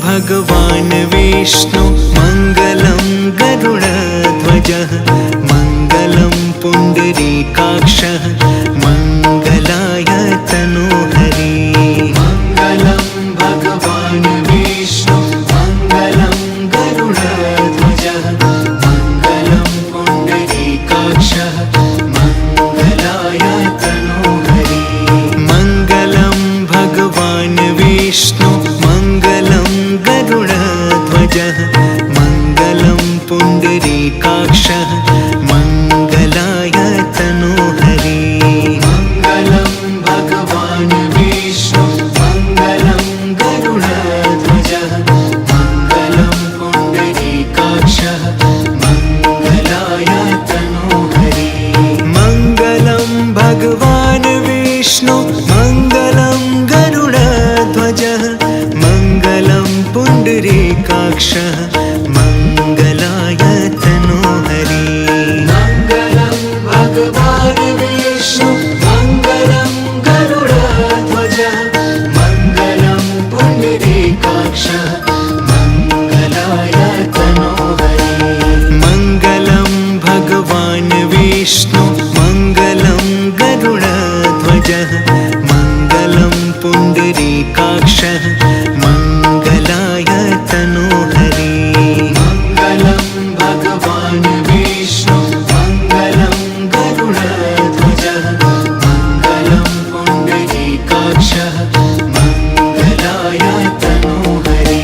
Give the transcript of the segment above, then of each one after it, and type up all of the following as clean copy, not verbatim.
भगवान् विष्णु मङ्गलं गरुडध्वजः मङ्गलं पुण्डरीकाक्षः मङ्गलाय तनोहरि मङ्गलं भगवान् विष्णु मङ्गलं गरुडध्वजः मङ्गलं पुण्डरीकाक्षः मङ्गलाय तनोहरि मङ्गलं भगवान् विष्णु मङ्गलं गरुडध्वजः मङ्गलं पुण्डरीकाक्षः मङ्गलाय तनोहरि मङ्गलं भगवान् विष्णु मङ्गलं गरुडध्वजः मङ्गलं पुण्डरीकाक्षः मङ्गलाय तनोहरि मङ्गलं भगवान् विष्णु मङ्गलं गरुडध्वजः मङ्गलं पुण्डरीकाक्षः मङ्गलाय तनोहरि मङ्गलं भगवान् विष्णु मङ्गलं गरुडध्वजः मङ्गलं पुण्डरीकाक्षः मङ्गलाय तनोहरि मङ्गलं भगवान् विष्णु मङ्गलं गरुडध्वजः मङ्गलं पुण्डरीकाक्षः मङ्गलाय तनोहरि मङ्गलं भगवान् विष्णु मङ्गलं गरुडध्वजः मङ्गलं पुण्डरीकाक्षः मङ्गलाय तनोहरि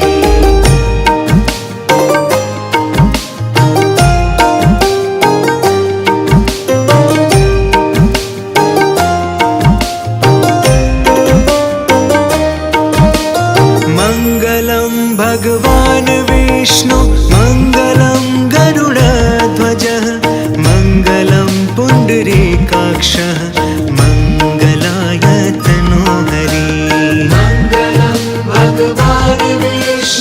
मङ्गलं भगवान् विष्णु मङ्गलं गरुडध्वजः मङ्गलं पुण्डरीकाक्षः मङ्गलाय तनोहरि मङ्गलं भगवान् विष्णु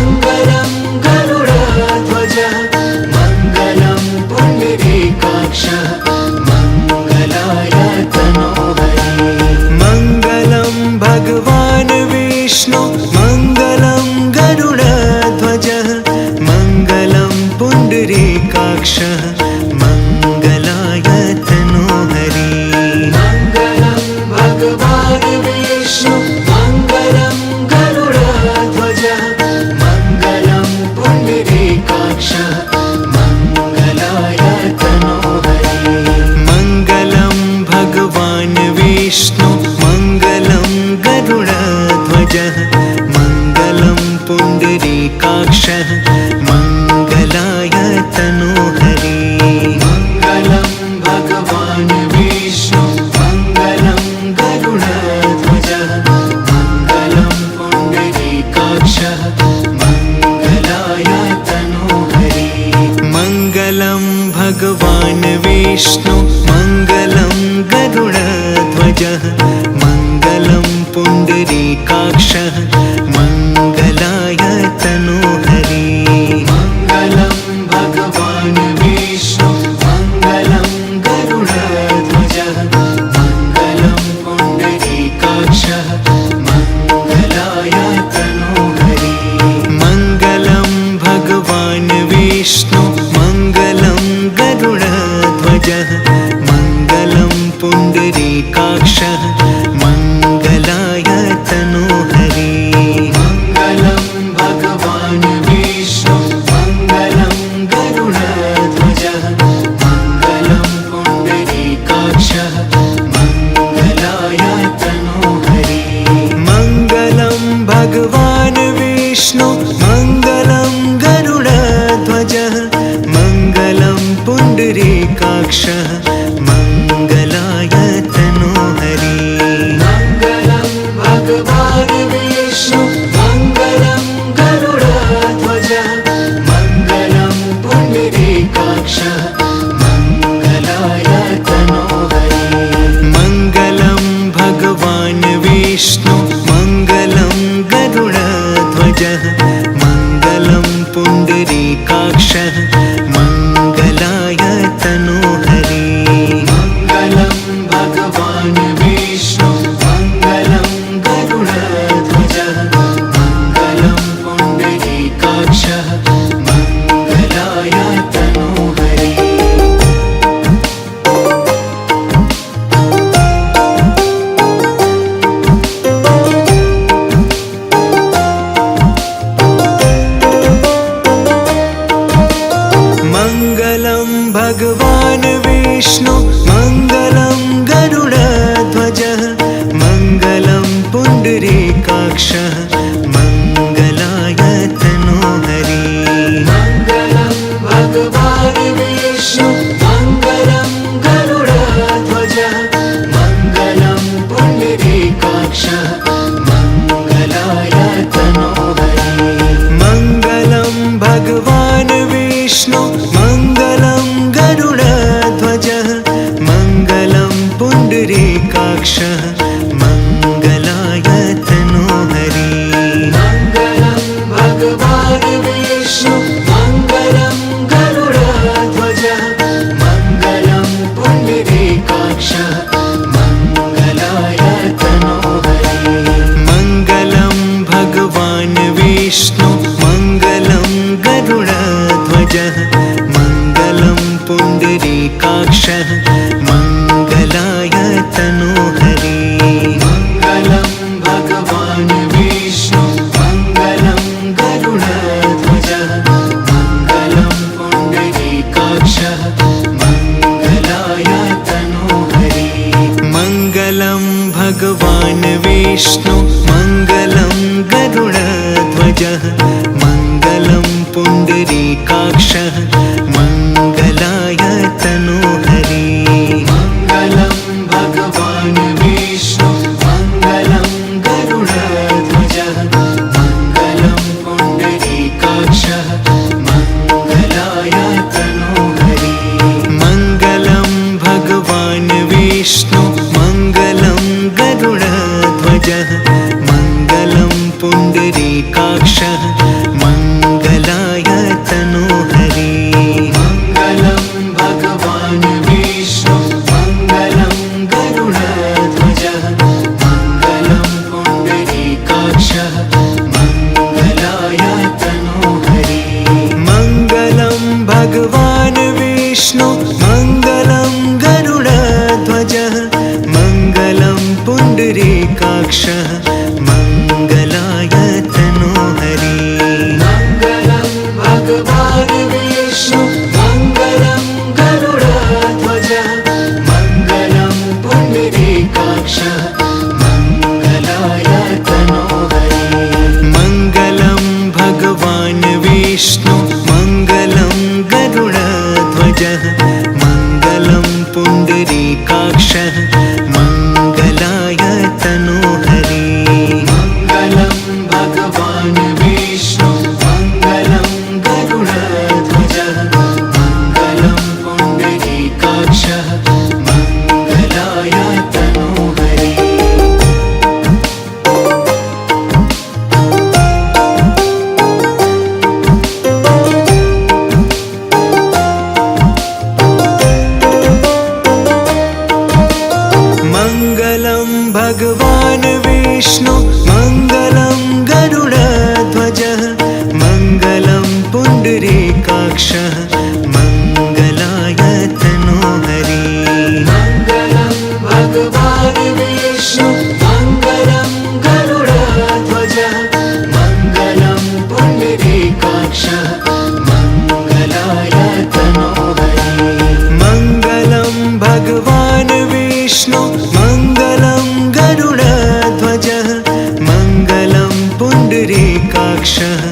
मङ्गलं गरुडध्वजः मङ्गलं पुण्डरीकाक्षः मङ्गलाय तनोहरि मङ्गलं भगवान् विष्णु मङ्गलं गरुडध्वजः मङ्गलं पुण्डरीकाक्षः मङ्गलाय तनोहरि मङ्गलं भगवान् विष्णु मङ्गलं गरुडध्वजः मङ्गलं पुण्डरीकाक्षः मङ्गलाय तनोहरि मङ्गलं भगवान् विष्णु मङ्गलं गरुडध्वजः मङ्गलं पुण्डरीकाक्षः मङ्गलाय तनोहरि मङ्गलं भगवान् विष्णु मङ्गलं गरुडध्वजः मङ्गलं पुण्डरीकाक्षः मङ्गलाय तनोहरि मङ्गलं भगवान् विष्णु मङ्गलं गरुडध्वजः मङ्गलं पुण्डरीकाक्षः मङ्गलाय तनोहरि मङ्गलं भगवान् विष्णु मङ्गलं गरुडध्वजः मङ्गलं पुण्डरीकाक्षः मङ्गलाय तनोहरि मङ्गलं भगवान् विष्णु मङ्गलं गरुडध्वजः मङ्गलं पुण्डरीकाक्षः मङ्गलाय तनोहरि मङ्गलं भगवान् विष्णु मङ्गलं गरुडध्वजः मङ्गलं पुण्डरीकाक्षः मङ्गलाय तनोहरि मङ्गलं भगवान् विष्णु मङ्गलं गरुडध्वजः मङ्गलं पुण्डरीकाक्षः मङ्गलाय तनोहरि मङ्गलं भगवान् विष्णु मङ्गलं गरुडध्वजः मङ्गलं पुण्डरीकाक्षः मङ्गलाय तनोहरि मङ्गलं भगवान् विष्णु मङ्गलं गरुडध्वजः मङ्गलं पुण्डरीकाक्षः मङ्गलाय तनोहरि मङ्गलं भगवान् विष्णु मङ्गलं गरुडध्वजः मङ्गलं भगवान् विष्णु मङ्गलं गरुडध्वजः मङ्गलं पुण्डरीकाक्षः मङ्गलाय तनोहरि मङ्गलं भगवान् विष्णु मङ्गलं गरुडध्वजः मङ्गलं पुण्डरीकाक्षः मङ्गलाय तनोहरि मङ्गलं भगवान् विष्णु मङ्गलं गरुडध्वजः मङ्गलं पुण्डरीकाक्षः मङ्गलाय तनोहरि मङ्गलं भगवान् विष्णु मङ्गलं गरुडध्वजः मङ्गलं पुण्डरीकाक्षः मङ्गलाय तनोहरि मङ्गलं भगवान् विष्णु मङ्गलं गरुडध्वजः मङ्गलं पुण्डरीकाक्षः मङ्गलाय तनोहरि मङ्गलं भगवान् विष्णु मङ्गलं गरुडध्वजः मङ्गलं पुण्डरीकाक्षः मङ्गलाय तनोहरि मङ्गलं भगवान् विष्णु मङ्गलं गरुडध्वजः मङ्गलं पुण्डरीकाक्षः मङ्गलाय तनोहरि मङ्गलं भगवान् विष्णु मङ्गलं गरुडध्वजः मङ्गलं पुण्डरीकाक्षः मङ्गलाय तनोहरि मङ्गलं भगवान् विष्णु मङ्गलं गरुडध्वजः मङ्गलं पुण्डरीकाक्षः मङ्गलाय तनोहरि मङ्गलं भगवान् विष्णु मङ्गलं गरुडध्वजः मङ्गलं पुण्डरीकाक्षः मङ्गलाय तनोहरि मङ्गलं भगवान् विष्णु मङ्गलं गरुडध्वजः मङ्गलं पुण्डरीकाक्षः मङ्गलाय तनोहरि मङ्गलं भगवान् विष्णु मङ्गलं गरुडध्वजः मङ्गलं पुण्डरीकाक्षः मङ्गलाय तनोहरि मङ्गलं भगवान् विष्णु मङ्गलं गरुडध्वजः मङ्गलं पुण्डरीकाक्षः मङ्गलाय तनोहरि मङ्गलं भगवान् विष्णु मङ्गलं गरुडध्वजः मङ्गलं पुण्डरीकाक्षः मङ्गलाय तनोहरि मङ्गलं भगवान् विष्णु मङ्गलं गरुडध्वजः मङ्गलं पुण्डरीकाक्षः मङ्गलाय तनोहरि मङ्गलं भगवान् विष्णु मङ्गलं गरुडध्वजः मङ्गलं पुण्डरीकाक्षः मङ्गलाय तनोहरि मङ्गलं भगवान् विष्णु मङ्गलं गरुडध्वजः मङ्गलं पुण्डरीकाक्षः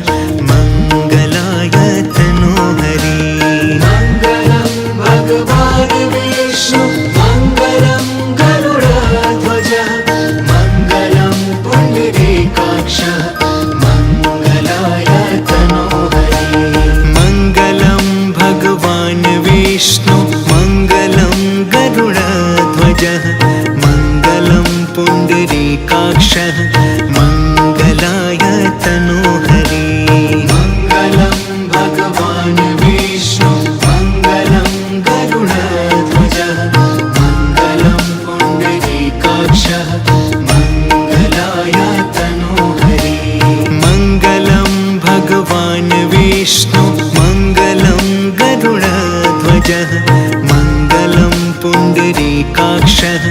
मङ्गलाय तनोहरि मङ्गलं भगवान् विष्णु मङ्गलं गरुडध्वजः मङ्गलं पुण्डरीकाक्षः मङ्गलाय तनोहरि मङ्गलं भगवान् विष्णु मङ्गलं गरुडध्वजः मङ्गलं पुण्डरीकाक्षः मङ्गलाय तनोहरि मङ्गलं भगवान् विष्णु मङ्गलं गरुडध्वजः मङ्गलं पुण्डरीकाक्षः मङ्गलाय तनोहरि मङ्गलं भगवान् विष्णु मङ्गलं गरुडध्वजः मङ्गलं पुण्डरीकाक्षः